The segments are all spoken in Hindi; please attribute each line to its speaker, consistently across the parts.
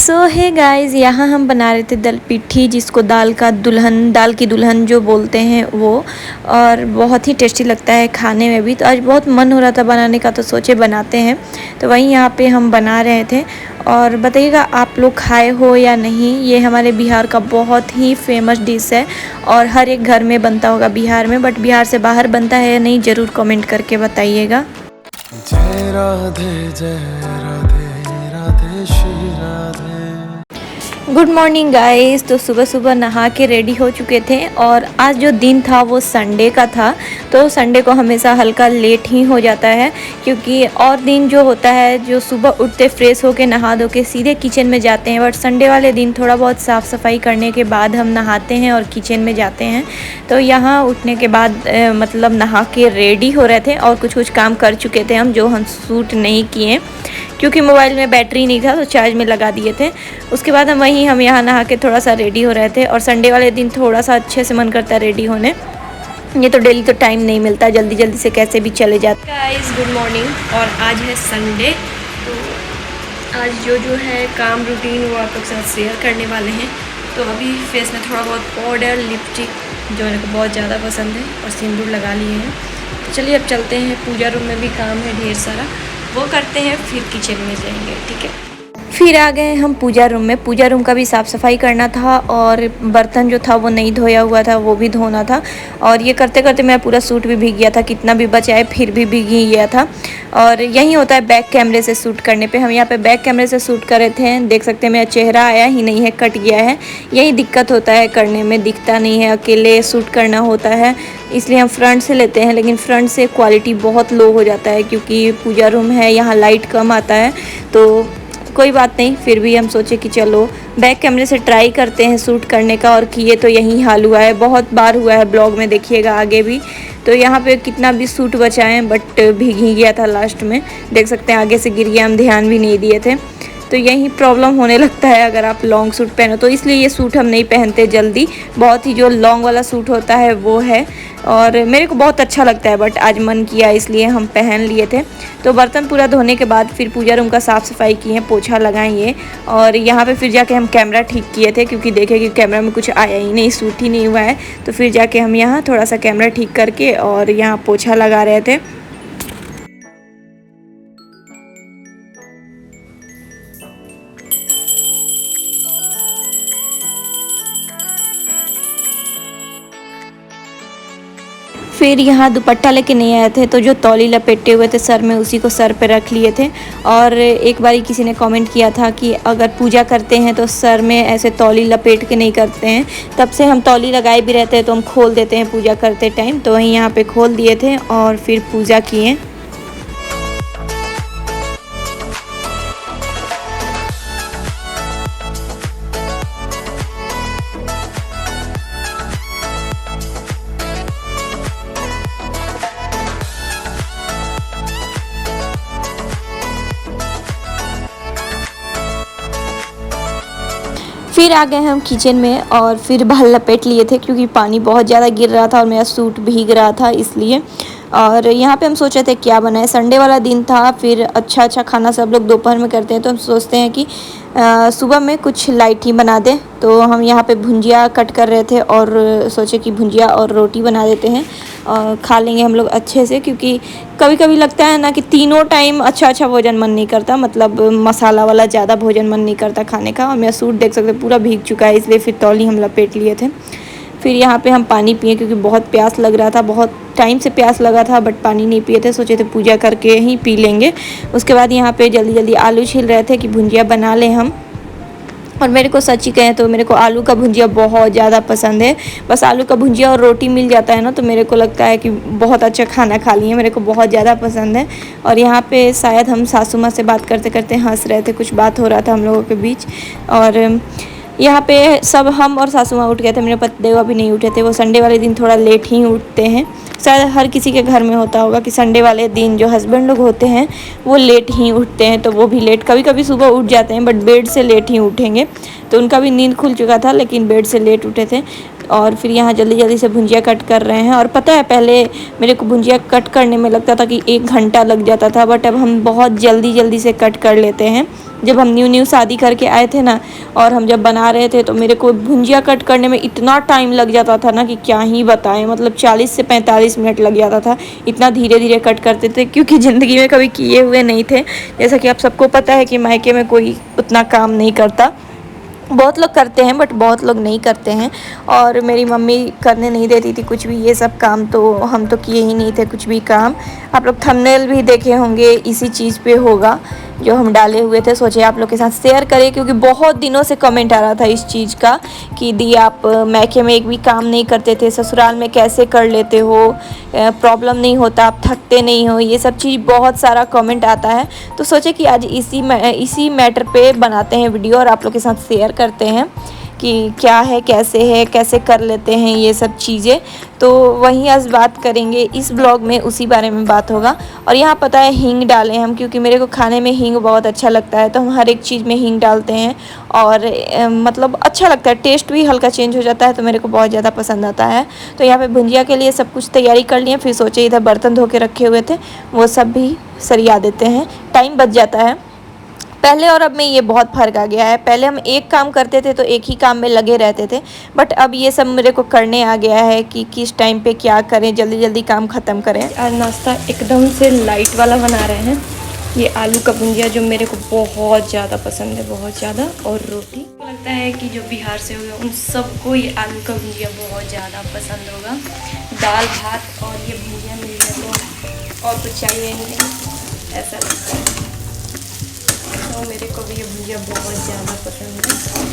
Speaker 1: सो है गाइस, यहाँ हम बना रहे थे दल पिट्ठी, जिसको दाल की दुल्हन जो बोलते हैं वो। और बहुत ही टेस्टी लगता है खाने में भी। तो आज बहुत मन हो रहा था बनाने का, तो सोचे बनाते हैं। तो वहीं यहाँ पे हम बना रहे थे। और बताइएगा आप लोग खाए हो या नहीं। ये हमारे बिहार का बहुत ही फेमस डिश है और हर एक घर में बनता होगा बिहार में, बट बिहार से बाहर बनता है या नहीं ज़रूर कमेंट करके बताइएगा।
Speaker 2: जय Radhe Radhe Shri Radhe.
Speaker 1: Good morning guys. तो सुबह सुबह नहा के रेडी हो चुके थे और आज जो दिन था वो संडे का था। तो संडे को हमेशा हल्का लेट ही हो जाता है, क्योंकि और दिन जो होता है जो सुबह उठते फ्रेश होके नहा धो के सीधे किचन में जाते हैं, बट संडे वाले दिन थोड़ा बहुत साफ़ सफाई करने के बाद हम नहाते हैं और किचन में जाते हैं। तो यहाँ उठने के बाद मतलब नहा के रेडी हो रहे थे और कुछ काम कर चुके थे हम, जो हम शूट नहीं किए क्योंकि मोबाइल में बैटरी नहीं था, तो चार्ज में लगा दिए थे। उसके बाद हम यहाँ नहा के थोड़ा सा रेडी हो रहे थे। और संडे वाले दिन थोड़ा सा अच्छे से मन करता है रेडी होने। ये तो डेली तो टाइम नहीं मिलता, जल्दी से कैसे भी चले जाते। Guys good morning. और आज है संडे, तो आज जो है काम रूटीन वो आप लोग के साथ शेयर करने वाले हैं। तो अभी फेस में थोड़ा बहुत पाउडर लिपस्टिक जो मेरे को बहुत ज़्यादा पसंद है और सिंदूर लगा लिए हैं। तो चलिए अब चलते हैं, पूजा रूम में भी काम है ढेर सारा, वो करते हैं, फिर किचन में जाएंगे। ठीक है, फिर आ गए हम पूजा रूम में। पूजा रूम का भी साफ़ सफाई करना था और बर्तन जो था वो नहीं धोया हुआ था, वो भी धोना था। और ये करते करते मेरा पूरा सूट भी भीग गया था, कितना भी बचाए फिर भी भीग ही गया था। और यही होता है बैक कैमरे से शूट करने पे। हम यहाँ पे बैक कैमरे से शूट कर रहे थे, देख सकते हैं मेरा चेहरा आया ही नहीं है, कट गया है। यही दिक्कत होता है करने में, दिखता नहीं है, अकेले शूट करना होता है, इसलिए हम फ्रंट से लेते हैं। लेकिन फ्रंट से क्वालिटी बहुत लो हो जाता है, क्योंकि पूजा रूम है, यहाँ लाइट कम आता है। तो कोई बात नहीं, फिर भी हम सोचे कि चलो बैक कैमरे से ट्राई करते हैं शूट करने का। और किए तो यही हाल हुआ है, बहुत बार हुआ है, ब्लॉग में देखिएगा आगे भी। तो यहाँ पे कितना भी सूट बचाएं बट भीग ही गया था लास्ट में, देख सकते हैं आगे से गिर गया, हम ध्यान भी नहीं दिए थे। तो यही प्रॉब्लम होने लगता है अगर आप लॉन्ग सूट पहनो, तो इसलिए ये सूट हम नहीं पहनते जल्दी। बहुत ही जो लॉन्ग वाला सूट होता है वो है, और मेरे को बहुत अच्छा लगता है, बट आज मन किया इसलिए हम पहन लिए थे। तो बर्तन पूरा धोने के बाद फिर पूजा रूम का साफ़ सफाई किए, पोछा लगाएंगे। और यहाँ पे फिर जाके हम कैमरा ठीक किए थे, क्योंकि देखे कि कैमरा में कुछ आया ही नहीं, सूट ही नहीं हुआ है। तो फिर जाके हम यहाँ थोड़ा सा कैमरा ठीक करके और यहाँ पोछा लगा रहे थे। फिर यहाँ दुपट्टा लेके नहीं आए थे, तो जो तौली लपेटे हुए थे सर में, उसी को सर पे रख लिए थे। और एक बारी किसी ने कमेंट किया था कि अगर पूजा करते हैं तो सर में ऐसे तौली लपेट के नहीं करते हैं। तब से हम तौली लगाए भी रहते हैं तो हम खोल देते हैं पूजा करते टाइम। तो वहीं यहाँ पे खोल दिए थे और फिर पूजा किए। फिर आ गए हम किचन में और फिर बाल लपेट लिए थे, क्योंकि पानी बहुत ज़्यादा गिर रहा था और मेरा सूट भीग रहा था इसलिए। और यहाँ पे हम सोचे थे क्या बनाए, संडे वाला दिन था। फिर अच्छा खाना सब लोग दोपहर में करते हैं, तो हम सोचते हैं कि सुबह में कुछ लाइट ही बना दें। तो हम यहाँ पे भुंजिया कट कर रहे थे और सोचे कि भुंजिया और रोटी बना देते हैं और खा लेंगे हम लोग अच्छे से। क्योंकि कभी कभी लगता है ना कि तीनों टाइम अच्छा भोजन मन नहीं करता, मतलब मसाला वाला ज़्यादा भोजन मन नहीं करता खाने का। और मेरा सूट देख सकते पूरा भीग चुका है, इसलिए फिर तौली हम लपेट लिए थे। फिर यहाँ पे हम पानी पिए, क्योंकि बहुत प्यास लग रहा था, बहुत टाइम से प्यास लगा था, बट पानी नहीं पिए थे, सोचे थे पूजा करके ही पी लेंगे। उसके बाद यहाँ पे जल्दी आलू छील रहे थे कि भुंजिया बना लें हम। और मेरे को सच ही कहें तो मेरे को आलू का भुंजिया बहुत ज़्यादा पसंद है। बस आलू का भुंजिया और रोटी मिल जाता है ना, तो मेरे को लगता है कि बहुत अच्छा खाना खा लिए, मेरे को बहुत ज़्यादा पसंद है। और यहाँ पे शायद हम सासू माँ से बात करते करते हंस रहे थे, कुछ बात हो रहा था हम लोगों के बीच। और यहाँ पे सब हम और सासू माँ उठ गए थे, मेरे पतिदेव अभी नहीं उठे थे। वो संडे वाले दिन थोड़ा लेट ही उठते हैं, शायद हर किसी के घर में होता होगा कि संडे वाले दिन जो हस्बैंड लोग होते हैं वो लेट ही उठते हैं। तो वो भी लेट, कभी कभी सुबह उठ जाते हैं, बट बेड से लेट ही उठेंगे। तो उनका भी नींद खुल चुका था, लेकिन बेड से लेट उठे थे। और फिर यहाँ जल्दी से भुंजिया कट कर रहे हैं। और पता है पहले मेरे को भुंजिया कट करने में लगता था कि 1 घंटा लग जाता था, बट अब हम बहुत जल्दी से कट कर लेते हैं। जब हम न्यू शादी करके आए थे ना, और हम जब बना रहे थे तो मेरे को भुंजिया कट करने में इतना टाइम लग जाता था ना कि क्या ही बताएं। मतलब 40 से 45 मिनट लग जाता था, इतना धीरे धीरे कट करते थे, क्योंकि ज़िंदगी में कभी किए हुए नहीं थे। जैसा कि आप सबको पता है कि मायके में कोई उतना काम नहीं करता, बहुत लोग करते हैं बट बहुत लोग नहीं करते हैं। और मेरी मम्मी करने नहीं देती थी कुछ भी ये सब काम, तो हम तो किए ही नहीं थे कुछ भी काम। आप लोग थंबनेल भी देखे होंगे, इसी चीज़ पे होगा जो हम डाले हुए थे। सोचे आप लोग के साथ शेयर करें, क्योंकि बहुत दिनों से कमेंट आ रहा था इस चीज़ का कि दी आप मैके में एक भी काम नहीं करते थे, ससुराल में कैसे कर लेते हो, प्रॉब्लम नहीं होता, आप थकते नहीं हो, ये सब चीज़ बहुत सारा कमेंट आता है। तो सोचे कि आज इसी मैटर पे बनाते हैं वीडियो और आप लोग के साथ शेयर करते हैं कि क्या है, कैसे कर लेते हैं ये सब चीज़ें। तो वहीं आज बात करेंगे इस ब्लॉग में, उसी बारे में बात होगा। और यहाँ पता है हींग डाले हम, क्योंकि मेरे को खाने में हींग बहुत अच्छा लगता है, तो हम हर एक चीज़ में हींग डालते हैं। और मतलब अच्छा लगता है, टेस्ट भी हल्का चेंज हो जाता है, तो मेरे को बहुत ज़्यादा पसंद आता है। तो यहाँ पे भुंजिया के लिए सब कुछ तैयारी कर लिए। फिर सोचे इधर बर्तन धो के रखे हुए थे, वो सब भी सरिया देते हैं, टाइम बच जाता है। पहले और अब में ये बहुत फ़र्क आ गया है। पहले हम एक काम करते थे तो एक ही काम में लगे रहते थे, बट अब ये सब मेरे को करने आ गया है कि किस टाइम पे क्या करें, जल्दी जल्दी काम ख़त्म करें। आज नाश्ता एकदम से लाइट वाला बना रहे हैं, ये आलू का भुंजिया जो मेरे को बहुत ज़्यादा पसंद है, बहुत ज़्यादा। और रोटी, मुझे लगता है कि जो बिहार से हो गए उन सबको ये आलू का भुंजिया बहुत ज़्यादा पसंद होगा। दाल भात और ये भुंजिया मिल जाए तो और कुछ चाहिए नहीं, ऐसा लगता है। तो मेरे को भी ये भुंजिया बहुत ज़्यादा पसंद है।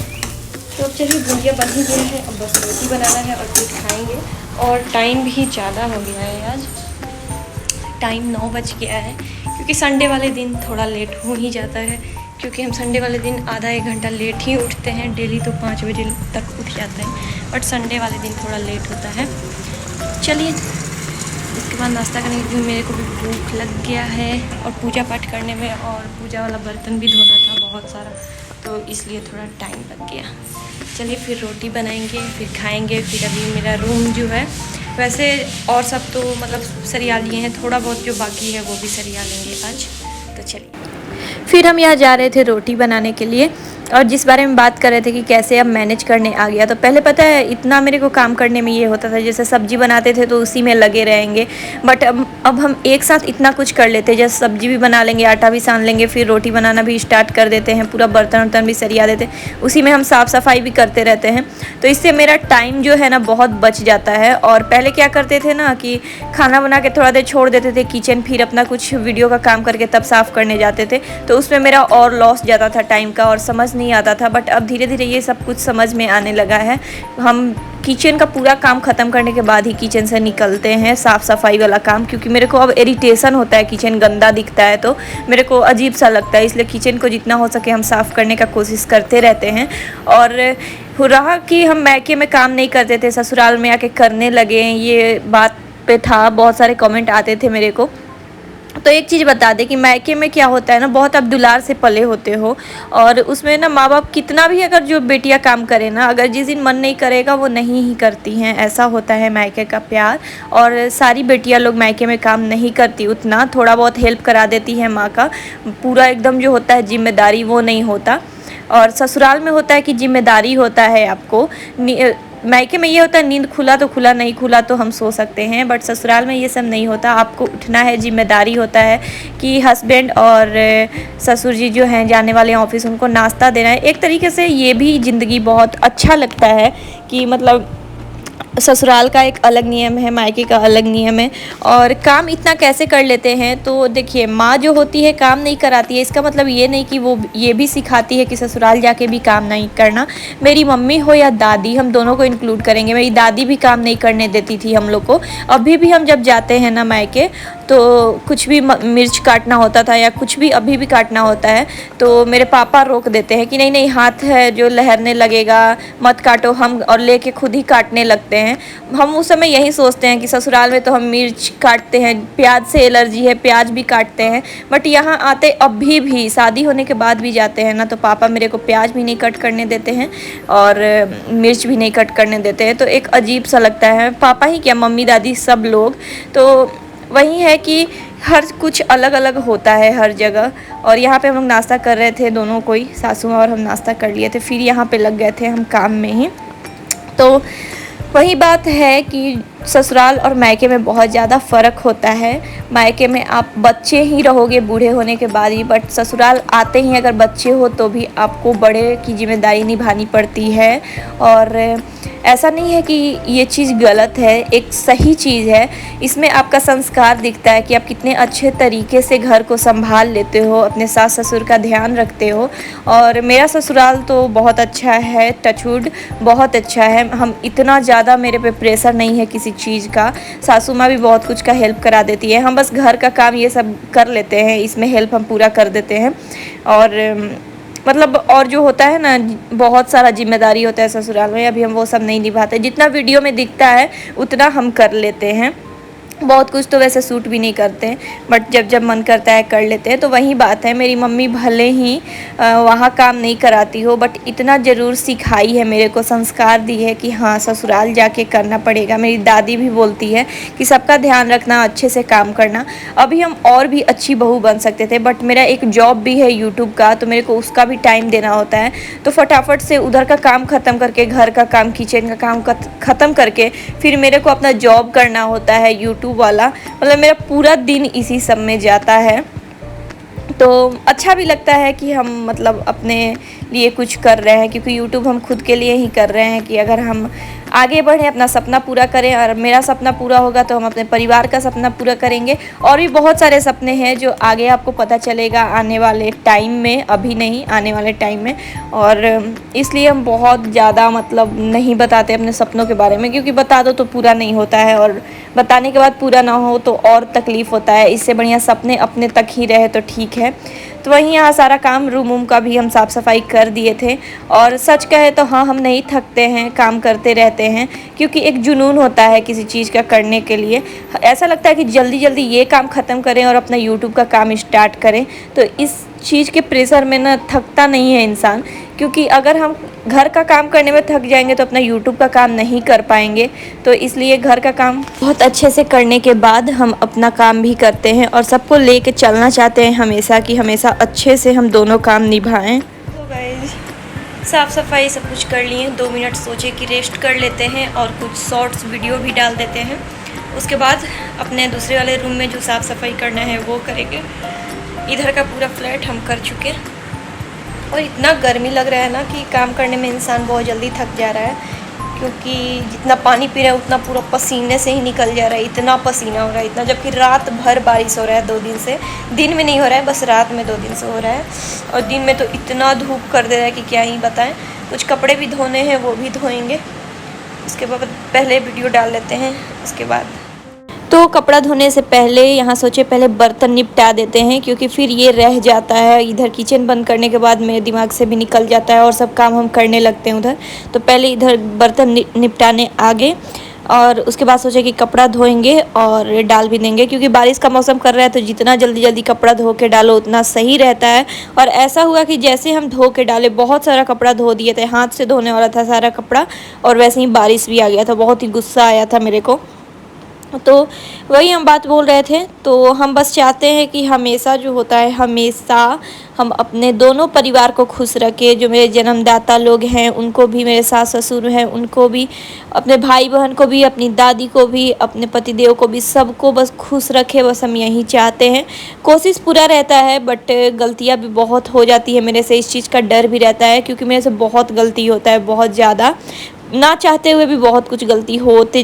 Speaker 1: तो अब चलिए भुंजिया बन ही गया है, अब बस रोटी बनाना है और फिर खाएंगे। और टाइम भी ज़्यादा हो गया है, आज टाइम 9 बज गया है, क्योंकि संडे वाले दिन थोड़ा लेट हो ही जाता है, क्योंकि हम संडे वाले दिन आधा एक घंटा लेट ही उठते हैं। डेली तो 5 बजे तक उठ जाते हैं, बट संडे वाले दिन थोड़ा लेट होता है। चलिए इसके बाद नाश्ता करने के लिए मेरे को भी भूख लग गया है, और पूजा पाठ करने में और पूजा वाला बर्तन भी धोना था बहुत सारा, तो इसलिए थोड़ा टाइम लग गया। चलिए फिर रोटी बनाएंगे, फिर खाएंगे। फिर अभी मेरा रूम जो है, वैसे और सब तो मतलब सरिया लिए हैं, थोड़ा बहुत जो बाकी है वो भी सरिया लेंगे आज। तो चलिए फिर हम यहाँ जा रहे थे रोटी बनाने के लिए, और जिस बारे में बात कर रहे थे कि कैसे अब मैनेज करने आ गया। तो पहले पता है इतना मेरे को काम करने में ये होता था, जैसे सब्जी बनाते थे तो उसी में लगे रहेंगे, बट अब हम एक साथ इतना कुछ कर लेते हैं। जैसे सब्जी भी बना लेंगे, आटा भी सान लेंगे, फिर रोटी बनाना भी स्टार्ट कर देते हैं, पूरा बर्तन वर्तन भी सरिया देते हैं, उसी में हम साफ़ सफाई भी करते रहते हैं। तो इससे मेरा टाइम जो है ना बहुत बच जाता है। और पहले क्या करते थे ना कि खाना बना के थोड़ा देर छोड़ देते थे किचन, फिर अपना कुछ वीडियो का काम करके तब साफ़ करने जाते थे, तो उसमें मेरा और लॉस जाता था टाइम का, और समझ नहीं आता था। बट अब धीरे धीरे ये सब कुछ समझ में आने लगा है। हम किचन का पूरा काम ख़त्म करने के बाद ही किचन से निकलते हैं, साफ़ सफाई वाला काम, क्योंकि मेरे को अब इरिटेशन होता है, किचन गंदा दिखता है तो मेरे को अजीब सा लगता है, इसलिए किचन को जितना हो सके हम साफ़ करने का कोशिश करते रहते हैं। और रहा कि हम मैके में काम नहीं करते थे, ससुराल में आके करने लगे, ये बात पे था बहुत सारे कमेंट आते थे मेरे को। तो एक चीज़ बता दें कि मायके में क्या होता है ना, बहुत आप दुलार से पले होते हो, और उसमें ना माँ बाप कितना भी अगर जो बेटियां काम करे ना, अगर जिस दिन मन नहीं करेगा वो नहीं ही करती हैं, ऐसा होता है मायके का प्यार। और सारी बेटियां लोग मायके में काम नहीं करती उतना, थोड़ा बहुत हेल्प करा देती है माँ का, पूरा एकदम जो होता है जिम्मेदारी वो नहीं होता। और ससुराल में होता है कि जिम्मेदारी होता है आपको। मायके में ये होता है नींद खुला तो खुला, नहीं खुला तो हम सो सकते हैं, बट ससुराल में ये सब नहीं होता, आपको उठना है, जिम्मेदारी होता है कि हस्बैंड और ससुर जी जो हैं जाने वाले हैं ऑफिस, उनको नाश्ता देना है। एक तरीके से ये भी ज़िंदगी बहुत अच्छा लगता है कि मतलब ससुराल का एक अलग नियम है, मायके का अलग नियम है। और काम इतना कैसे कर लेते हैं, तो देखिए माँ जो होती है काम नहीं कराती है, इसका मतलब ये नहीं कि वो ये भी सिखाती है कि ससुराल जाके भी काम नहीं करना। मेरी मम्मी हो या दादी, हम दोनों को इंक्लूड करेंगे। मेरी दादी भी काम नहीं करने देती थी हम लोग को। अभी भी हम जब जाते हैं ना मायके, तो कुछ भी मिर्च काटना होता था या कुछ भी अभी भी काटना होता है तो मेरे पापा रोक देते हैं कि नहीं नहीं, हाथ है जो लहरने लगेगा, मत काटो, हम और लेके खुद ही काटने लगते हैं। हम उस समय यही सोचते हैं कि ससुराल में तो हम मिर्च काटते हैं, प्याज से एलर्जी है, प्याज भी काटते हैं, बट यहाँ आते अभी भी शादी होने के बाद भी जाते हैं ना, तो पापा मेरे को प्याज भी नहीं कट करने देते हैं और मिर्च भी नहीं कट करने देते हैं। तो एक अजीब सा लगता है, पापा ही क्या, मम्मी दादी सब लोग। तो वही है कि हर कुछ अलग अलग होता है हर जगह। और यहाँ पे हम लोग नाश्ता कर रहे थे दोनों, कोई सासू माँ और हम नाश्ता कर लिए थे, फिर यहाँ पे लग गए थे हम काम में ही। तो वही बात है कि ससुराल और मायके में बहुत ज़्यादा फ़र्क होता है। मायके में आप बच्चे ही रहोगे बूढ़े होने के बाद ही, बट ससुराल आते ही अगर बच्चे हो तो भी आपको बड़े की जिम्मेदारी निभानी पड़ती है। और ऐसा नहीं है कि ये चीज़ गलत है, एक सही चीज़ है। इसमें आपका संस्कार दिखता है कि आप कितने अच्छे तरीके से घर को संभाल लेते हो, अपने सास ससुर का ध्यान रखते हो। और मेरा ससुराल तो बहुत अच्छा है, टचवुड बहुत अच्छा है। हम इतना ज़्यादा मेरे पे प्रेशर नहीं है किसी चीज़ का। सासू माँ भी बहुत कुछ का हेल्प करा देती है, हम बस घर का काम ये सब कर लेते हैं, इसमें हेल्प हम पूरा कर देते हैं। और मतलब और जो होता है ना, बहुत सारा जिम्मेदारी होता है ससुराल में, अभी हम वो सब नहीं निभाते। जितना वीडियो में दिखता है उतना हम कर लेते हैं। बहुत कुछ तो वैसे सूट भी नहीं करते हैं, बट जब जब मन करता है कर लेते हैं। तो वही बात है, मेरी मम्मी भले ही वहाँ काम नहीं कराती हो, बट इतना ज़रूर सिखाई है मेरे को, संस्कार दी है कि हाँ ससुराल जाके करना पड़ेगा। मेरी दादी भी बोलती है कि सबका ध्यान रखना, अच्छे से काम करना। अभी हम और भी अच्छी बहू बन सकते थे, बट मेरा एक जॉब भी है यूट्यूब का, तो मेरे को उसका भी टाइम देना होता है। तो फटाफट से उधर का काम ख़त्म करके, घर का काम, किचन का काम ख़त्म करके फिर मेरे को अपना जॉब करना होता है यूट्यूब वाला। मतलब मेरा पूरा दिन इसी सब में जाता है। तो अच्छा भी लगता है कि हम मतलब अपने लिए कुछ कर रहे हैं, क्योंकि यूट्यूब हम खुद के लिए ही कर रहे हैं कि अगर हम आगे बढ़ें, अपना सपना पूरा करें। और मेरा सपना पूरा होगा तो हम अपने परिवार का सपना पूरा करेंगे। और भी बहुत सारे सपने हैं जो आगे आपको पता चलेगा आने वाले टाइम में, अभी नहीं, आने वाले टाइम में। और इसलिए हम बहुत ज़्यादा मतलब नहीं बताते अपने सपनों के बारे में, क्योंकि बता दो तो पूरा नहीं होता है, और बताने के बाद पूरा ना हो तो और तकलीफ़ होता है। इससे बढ़िया सपने अपने तक ही रहे तो ठीक है। तो वहीं यहाँ सारा काम, रूम वूम का भी हम साफ़ सफाई कर दिए थे। और सच कहे तो हाँ, हम नहीं थकते हैं, काम करते रहते हैं, क्योंकि एक जुनून होता है किसी चीज़ का करने के लिए। ऐसा लगता है कि जल्दी जल्दी ये काम ख़त्म करें और अपना यूट्यूब का काम स्टार्ट करें। तो इस चीज़ के प्रेशर में ना थकता नहीं है इंसान, क्योंकि अगर हम घर का काम करने में थक जाएंगे तो अपना यूट्यूब का काम नहीं कर पाएंगे। तो इसलिए घर का काम बहुत अच्छे से करने के बाद हम अपना काम भी करते हैं, और सबको लेके चलना चाहते हैं हमेशा, कि हमेशा अच्छे से हम दोनों काम निभाएं। तो गाइस, साफ़ सफाई सब कुछ कर लिए, 2 मिनट सोचे कि रेस्ट कर लेते हैं और कुछ शॉर्ट्स वीडियो भी डाल देते हैं। उसके बाद अपने दूसरे वाले रूम में जो साफ़ सफाई करना है वो करेंगे। इधर का पूरा फ्लैट हम कर चुके हैं। और इतना गर्मी लग रहा है ना कि काम करने में इंसान बहुत जल्दी थक जा रहा है, क्योंकि जितना पानी पी रहा है उतना पूरा पसीने से ही निकल जा रहा है। इतना पसीना हो रहा है, इतना, जबकि रात भर बारिश हो रहा है 2 दिन से। दिन में नहीं हो रहा है, बस रात में 2 दिन से हो रहा है। और दिन में तो इतना धूप कर दे रहा है कि क्या ही बताएं। कुछ कपड़े भी धोने हैं, वो भी धोएंगे। उसके बाद पहले वीडियो डाल लेते हैं। उसके बाद तो कपड़ा धोने से पहले यहाँ सोचे पहले बर्तन निपटा देते हैं, क्योंकि फिर ये रह जाता है। इधर किचन बंद करने के बाद मेरे दिमाग से भी निकल जाता है और सब काम हम करने लगते हैं उधर। तो पहले इधर बर्तन निपटाने आगे, और उसके बाद सोचे कि कपड़ा धोएंगे और डाल भी देंगे, क्योंकि बारिश का मौसम कर रहा है। तो जितना जल्दी जल्दी कपड़ा धो के डालो उतना सही रहता है। और ऐसा हुआ कि जैसे हम धो के डाले, बहुत सारा कपड़ा धो दिए थे, हाथ से धोने वाला था सारा कपड़ा, और वैसे ही बारिश भी आ गया था। बहुत ही गुस्सा आया था मेरे को। तो वही हम बात बोल रहे थे। तो हम बस चाहते हैं कि हमेशा जो होता है, हमेशा हम अपने दोनों परिवार को खुश रखें। जो मेरे जन्मदाता लोग हैं उनको भी, मेरे सास ससुर हैं उनको भी, अपने भाई बहन को भी, अपनी दादी को भी, अपने पतिदेव को भी, सबको बस खुश रखे। बस हम यही चाहते हैं। कोशिश पूरा रहता है, बट गलतियाँ भी बहुत हो जाती है मेरे से। इस चीज़ का डर भी रहता है, क्योंकि मेरे से बहुत गलती होता है, बहुत ज़्यादा। ना चाहते हुए भी बहुत कुछ गलती होते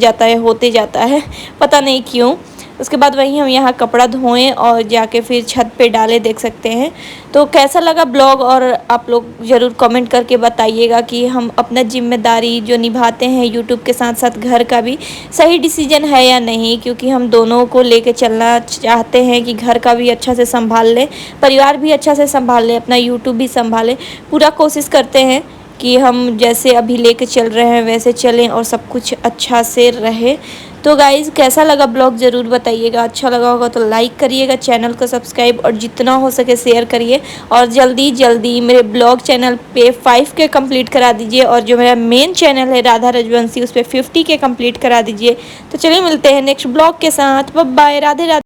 Speaker 1: जाता है, पता नहीं क्यों। उसके बाद वही हम यहाँ कपड़ा धोएं और जाके फिर छत पे डाले, देख सकते हैं। तो कैसा लगा ब्लॉग, और आप लोग ज़रूर कमेंट करके बताइएगा कि हम अपना जिम्मेदारी जो निभाते हैं यूट्यूब के साथ साथ घर का भी, सही डिसीजन है या नहीं। क्योंकि हम दोनों को लेके चलना चाहते हैं कि घर का भी अच्छा से संभाल लें, परिवार भी अच्छा से संभाल लें, अपना यूट्यूब भी संभालें। पूरा कोशिश करते हैं कि हम जैसे अभी लेके चल रहे हैं वैसे चलें और सब कुछ अच्छा से रहे। तो गाइज़, कैसा लगा ब्लॉग ज़रूर बताइएगा। अच्छा लगा होगा तो लाइक करिएगा, चैनल को सब्सक्राइब, और जितना हो सके शेयर करिए। और जल्दी जल्दी मेरे ब्लॉग चैनल पे 5 के कंप्लीट करा दीजिए, और जो मेरा मेन चैनल है राधा रजवंशी, उस पर 50 के कंप्लीट करा दीजिए। तो चलिए मिलते हैं नेक्स्ट ब्लॉग के साथ। Bye bye, Radhe Radhe.